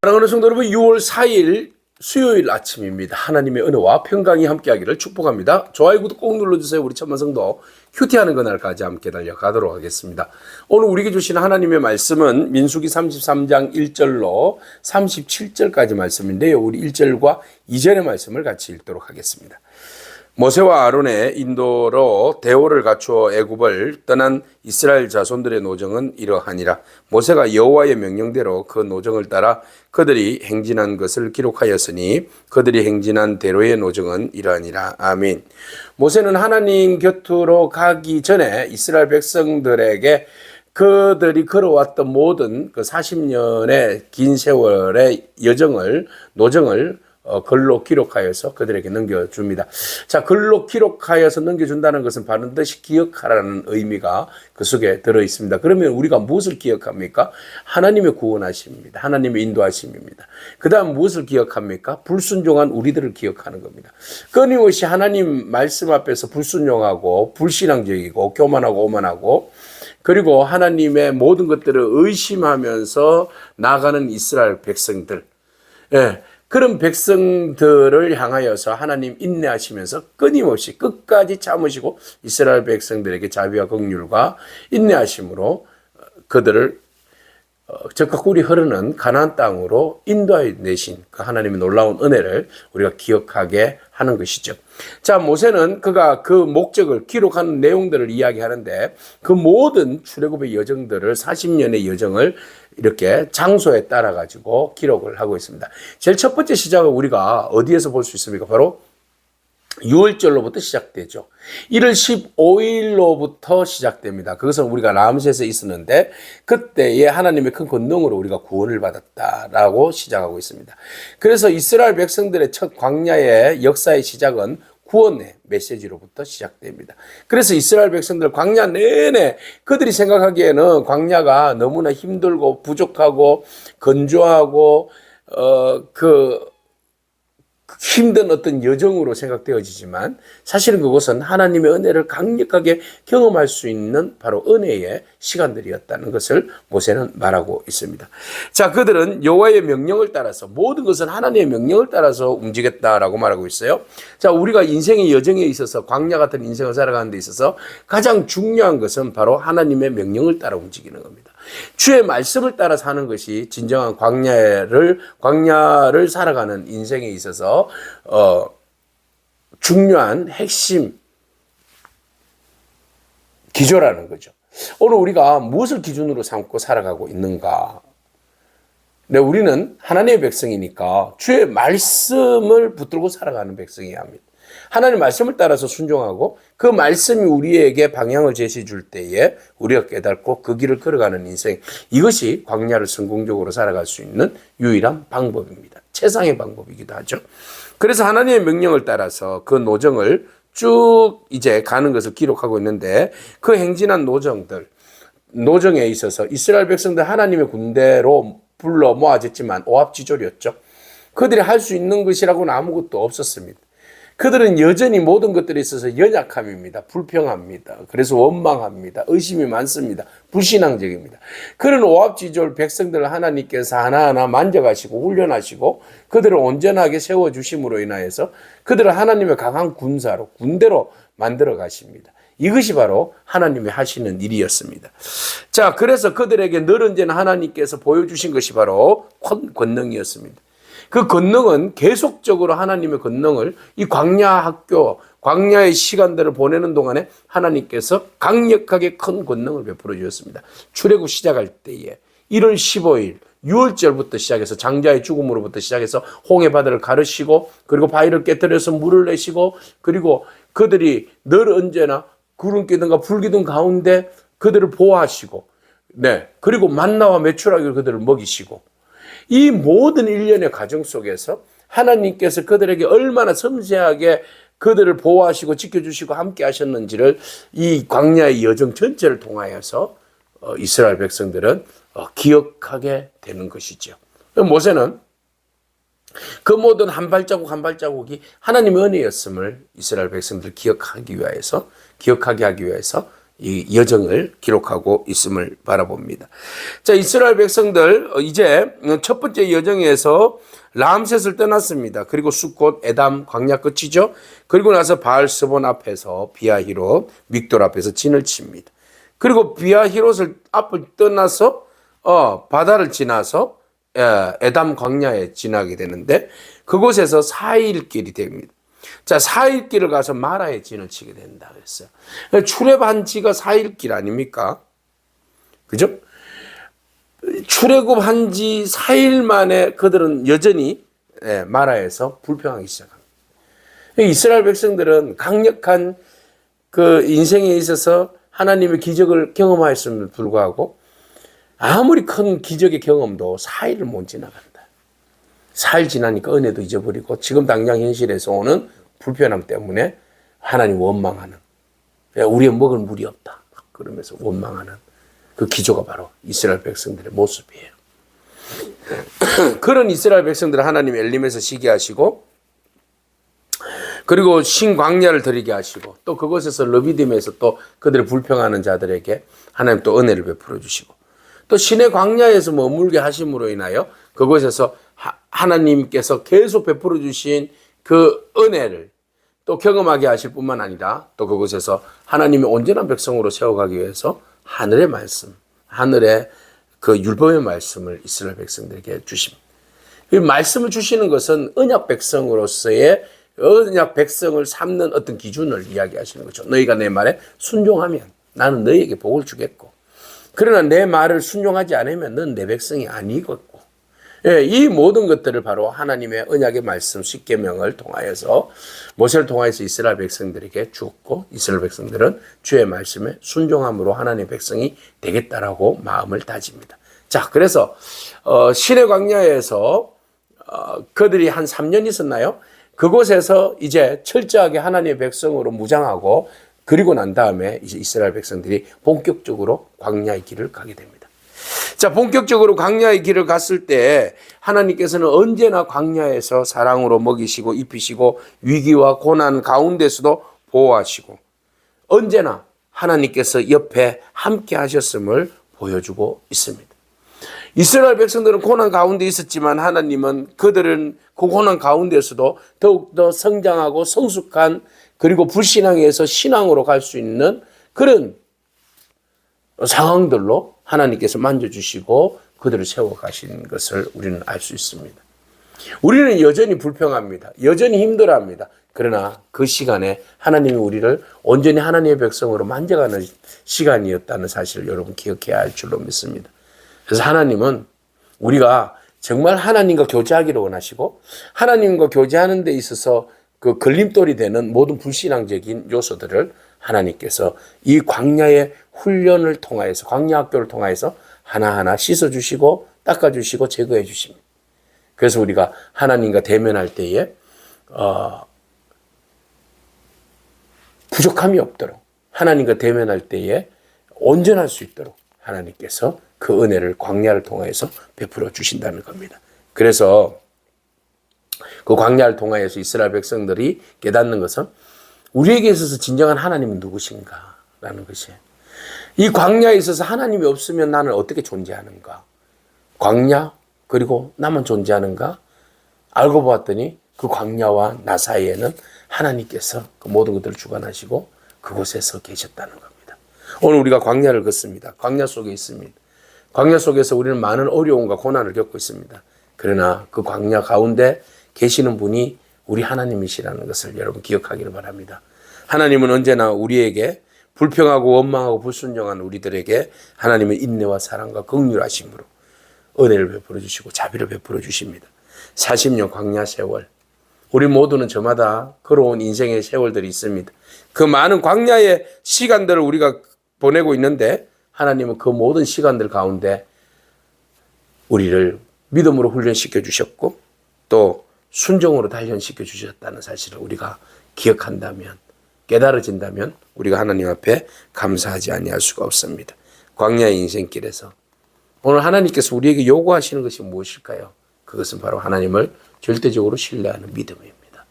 사랑하는 성도 여러분, 6월 4일 수요일 아침입니다. 하나님의 은혜와 평강이 함께하기를 축복합니다. 좋아요, 구독 꼭 눌러주세요. 우리 천만 성도 휴티하는 그날까지 함께 달려가도록 하겠습니다. 오늘 우리에게 주신 하나님의 말씀은 민수기 33장 1절로 37절까지 말씀인데요. 우리 1절과 2절의 말씀을 같이 읽도록 하겠습니다. 모세와 아론의 인도로 대오를 갖추어 애굽을 떠난 이스라엘 자손들의 노정은 이러하니라. 모세가 여호와의 명령대로 그 노정을 따라 그들이 행진한 것을 기록하였으니 그들이 행진한 대로의 노정은 이러하니라. 아멘. 모세는 하나님 곁으로 가기 전에 이스라엘 백성들에게 그들이 걸어왔던 모든 그 40년의 긴 세월의 노정을 글로 기록하여서 그들에게 넘겨줍니다. 자, 글로 기록하여서 넘겨준다는 것은 반드시 기억하라는 의미가 그 속에 들어있습니다. 그러면 우리가 무엇을 기억합니까? 하나님의 구원하심입니다. 하나님의 인도하심입니다. 그 다음 무엇을 기억합니까? 불순종한 우리들을 기억하는 겁니다. 끊임없이 하나님 말씀 앞에서 불순종하고 불신앙적이고 교만하고 오만하고 그리고 하나님의 모든 것들을 의심하면서 나가는 이스라엘 백성들. 예. 그런 백성들을 향하여서 하나님 인내하시면서 끊임없이 끝까지 참으시고 이스라엘 백성들에게 자비와 긍휼과 인내하심으로 그들을 적과 꿀이 흐르는 가나안 땅으로 인도해 내신 그 하나님의 놀라운 은혜를 우리가 기억하게 하는 것이죠. 자, 모세는 그가 그 목적을 기록하는 내용들을 이야기하는데 그 모든 출애굽의 여정들을 40년의 여정을 이렇게 장소에 따라 가지고 기록을 하고 있습니다. 제일 첫 번째 시작은 우리가 어디에서 볼 수 있습니까? 바로 6월절로부터 시작되죠. 1월 15일로부터 시작됩니다. 그것은 우리가 라암셋에 있었는데 그때에 하나님의 큰 권능으로 우리가 구원을 받았다라고 시작하고 있습니다. 그래서 이스라엘 백성들의 첫 광야의 역사의 시작은 구원의 메시지로부터 시작됩니다. 그래서 이스라엘 백성들 광야 내내 그들이 생각하기에는 광야가 너무나 힘들고 부족하고 건조하고 힘든 어떤 여정으로 생각되어지지만 사실은 그것은 하나님의 은혜를 강력하게 경험할 수 있는 바로 은혜의 시간들이었다는 것을 모세는 말하고 있습니다. 자, 그들은 여호와의 명령을 따라서 모든 것은 하나님의 명령을 따라서 움직였다라고 말하고 있어요. 자, 우리가 인생의 여정에 있어서 광야 같은 인생을 살아가는 데 있어서 가장 중요한 것은 바로 하나님의 명령을 따라 움직이는 겁니다. 주의 말씀을 따라 사는 것이 진정한 광야를 살아가는 인생에 있어서 중요한 핵심 기조라는 거죠. 오늘 우리가 무엇을 기준으로 삼고 살아가고 있는가? 네, 우리는 하나님의 백성이니까 주의 말씀을 붙들고 살아가는 백성이어야 합니다. 하나님의 말씀을 따라서 순종하고 그 말씀이 우리에게 방향을 제시해 줄 때에 우리가 깨닫고 그 길을 걸어가는 인생, 이것이 광야를 성공적으로 살아갈 수 있는 유일한 방법입니다. 최상의 방법이기도 하죠. 그래서 하나님의 명령을 따라서 그 노정을 쭉 이제 가는 것을 기록하고 있는데 그 행진한 노정에 있어서 이스라엘 백성들 하나님의 군대로 불러 모아졌지만 오합지졸이었죠. 그들이 할 수 있는 것이라고는 아무것도 없었습니다. 그들은 여전히 모든 것들에 있어서 연약함입니다. 불평합니다. 그래서 원망합니다. 의심이 많습니다. 불신앙적입니다. 그런 오합지졸 백성들을 하나님께서 하나하나 만져가시고 훈련하시고 그들을 온전하게 세워주심으로 인하여서 그들을 하나님의 강한 군대로 만들어 가십니다. 이것이 바로 하나님이 하시는 일이었습니다. 자, 그래서 그들에게 늘 언제나 하나님께서 보여주신 것이 바로 권능이었습니다. 그 권능은 계속적으로 하나님의 권능을 이 광야의 시간들을 보내는 동안에 하나님께서 강력하게 큰 권능을 베풀어 주셨습니다. 출애굽 시작할 때에 1월 15일 6월절부터 시작해서 장자의 죽음으로부터 시작해서 홍해 바다를 가르시고 그리고 바위를 깨뜨려서 물을 내시고 그리고 그들이 늘 언제나 구름 기둥과 불 기둥 가운데 그들을 보호하시고 네, 그리고 만나와 메추라기를 그들을 먹이시고 이 모든 일련의 과정 속에서 하나님께서 그들에게 얼마나 섬세하게 그들을 보호하시고 지켜주시고 함께 하셨는지를 이 광야의 여정 전체를 통하여서 이스라엘 백성들은 기억하게 되는 것이죠. 모세는 그 모든 한 발자국 한 발자국이 하나님의 은혜였음을 이스라엘 백성들 기억하게 하기 위해서 이 여정을 기록하고 있음을 바라봅니다. 자, 이스라엘 백성들 이제 첫 번째 여정에서 람셋을 떠났습니다. 그리고 숫곳 에담 광야 끝이죠. 그리고 나서 바알스본 앞에서 비아히롯 믹돌 앞에서 진을 칩니다. 그리고 비아히롯을 앞을 떠나서 바다를 지나서 에담 광야에 지나게 되는데 그곳에서 4일 길이 됩니다. 자, 4일 길을 가서 마라에 진을 치게 된다 그랬어요. 출애굽한 지가 4일 길 아닙니까? 그죠? 출애굽한 지 4일 만에 그들은 여전히 마라에서 불평하기 시작합니다. 이스라엘 백성들은 강력한 그 인생에 있어서 하나님의 기적을 경험하였음에도 불구하고 아무리 큰 기적의 경험도 4일을 못 지나간다. 4일 지나니까 은혜도 잊어버리고 지금 당장 현실에서 오는 불편함 때문에 하나님 원망하는, 우리의 먹을 물이 없다 그러면서 원망하는 그 기조가 바로 이스라엘 백성들의 모습이에요. 그런 이스라엘 백성들을 하나님 엘림에서 쉬게 하시고 그리고 신광야를 드리게 하시고 또 그곳에서 르비딤에서 또 그들의 불평하는 자들에게 하나님 또 은혜를 베풀어 주시고 또 신의 광야에서 머물게 하심으로 인하여 그곳에서 하나님께서 계속 베풀어 주신 그 은혜를 또 경험하게 하실 뿐만 아니라 또 그곳에서 하나님의 온전한 백성으로 세워가기 위해서 하늘의 말씀, 하늘의 그 율법의 말씀을 이스라엘 백성들에게 주십니다. 이 말씀을 주시는 것은 언약 백성으로서의 언약 백성을 삼는 어떤 기준을 이야기하시는 거죠. 너희가 내 말에 순종하면 나는 너희에게 복을 주겠고 그러나 내 말을 순종하지 않으면 넌 내 백성이 아니겠고 이 모든 것들을 바로 하나님의 언약의 말씀 십계명을 통하여서 모세를 통하여서 이스라엘 백성들에게 주었고 이스라엘 백성들은 주의 말씀에 순종함으로 하나님의 백성이 되겠다라고 마음을 다집니다. 자, 그래서 신의 광야에서 그들이 한 3년 있었나요? 그곳에서 이제 철저하게 하나님의 백성으로 무장하고 그리고 난 다음에 이제 이스라엘 백성들이 본격적으로 광야의 길을 가게 됩니다. 자, 본격적으로 광야의 길을 갔을 때 하나님께서는 언제나 광야에서 사랑으로 먹이시고 입히시고 위기와 고난 가운데서도 보호하시고 언제나 하나님께서 옆에 함께 하셨음을 보여주고 있습니다. 이스라엘 백성들은 고난 가운데 있었지만 하나님은 그들은 그 고난 가운데서도 더욱더 성장하고 성숙한 그리고 불신앙에서 신앙으로 갈 수 있는 그런 상황들로 하나님께서 만져주시고 그들을 세워가신 것을 우리는 알 수 있습니다. 우리는 여전히 불평합니다. 여전히 힘들어합니다. 그러나 그 시간에 하나님이 우리를 온전히 하나님의 백성으로 만져가는 시간이었다는 사실을 여러분 기억해야 할 줄로 믿습니다. 그래서 하나님은 우리가 정말 하나님과 교제하기를 원하시고 하나님과 교제하는 데 있어서 그 걸림돌이 되는 모든 불신앙적인 요소들을 하나님께서 이 광야의 훈련을 통하여서 광야 학교를 통하여서 하나하나 씻어주시고 닦아주시고 제거해 주십니다. 그래서 우리가 하나님과 대면할 때에 부족함이 없도록 하나님과 대면할 때에 온전할 수 있도록 하나님께서 그 은혜를 광야를 통하여서 베풀어 주신다는 겁니다. 그래서 그 광야를 통하여서 이스라엘 백성들이 깨닫는 것은 우리에게 있어서 진정한 하나님은 누구신가라는 것이에요. 이 광야에 있어서 하나님이 없으면 나는 어떻게 존재하는가? 광야 그리고 나만 존재하는가? 알고 보았더니 그 광야와 나 사이에는 하나님께서 그 모든 것들을 주관하시고 그곳에서 계셨다는 겁니다. 오늘 우리가 광야를 걷습니다. 광야 속에 있습니다. 광야 속에서 우리는 많은 어려움과 고난을 겪고 있습니다. 그러나 그 광야 가운데 계시는 분이 우리 하나님이시라는 것을 여러분 기억하기를 바랍니다. 하나님은 언제나 우리에게 불평하고 원망하고 불순종한 우리들에게 하나님의 인내와 사랑과 긍휼하심으로 은혜를 베풀어 주시고 자비를 베풀어 주십니다. 40년 광야 세월, 우리 모두는 저마다 걸어온 인생의 세월들이 있습니다. 그 많은 광야의 시간들을 우리가 보내고 있는데 하나님은 그 모든 시간들 가운데 우리를 믿음으로 훈련시켜 주셨고 또 순종으로 단련시켜 주셨다는 사실을 우리가 기억한다면 깨달아진다면 우리가 하나님 앞에 감사하지 아니할 수가 없습니다. 광야의 인생길에서 오늘 하나님께서 우리에게 요구하시는 것이 무엇일까요? 그것은 바로 하나님을 절대적으로 신뢰하는 믿음입니다.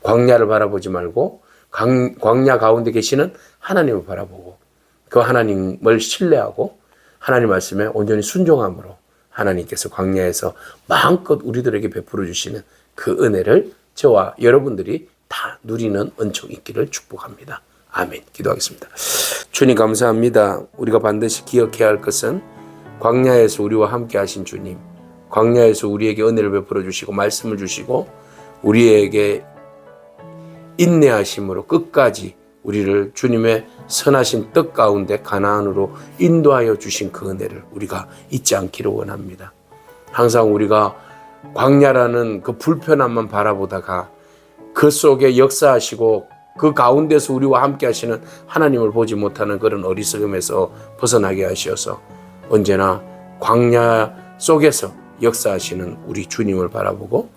광야를 바라보지 말고 광야 가운데 계시는 하나님을 바라보고 그 하나님을 신뢰하고 하나님 말씀에 온전히 순종함으로 하나님께서 광야에서 마음껏 우리들에게 베풀어 주시는 그 은혜를 저와 여러분들이 다 누리는 은총이 있기를 축복합니다. 아멘. 기도하겠습니다. 주님 감사합니다. 우리가 반드시 기억해야 할 것은 광야에서 우리와 함께 하신 주님, 광야에서 우리에게 은혜를 베풀어 주시고 말씀을 주시고 우리에게 인내하심으로 끝까지 우리를 주님의 선하신 뜻 가운데 가나안으로 인도하여 주신 그 은혜를 우리가 잊지 않기를 원합니다. 항상 우리가 광야라는 그 불편함만 바라보다가 그 속에 역사하시고 그 가운데서 우리와 함께 하시는 하나님을 보지 못하는 그런 어리석음에서 벗어나게 하셔서 언제나 광야 속에서 역사하시는 우리 주님을 바라보고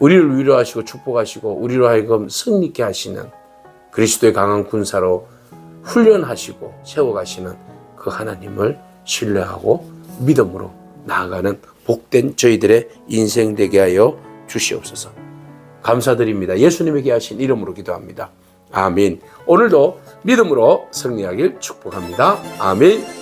우리를 위로하시고 축복하시고 우리로 하여금 승리케 하시는 그리스도의 강한 군사로 훈련하시고 세워가시는 그 하나님을 신뢰하고 믿음으로 나아가는 복된 저희들의 인생 되게 하여 주시옵소서. 감사드립니다. 예수님에게 하신 이름으로 기도합니다. 아멘. 오늘도 믿음으로 승리하길 축복합니다. 아멘.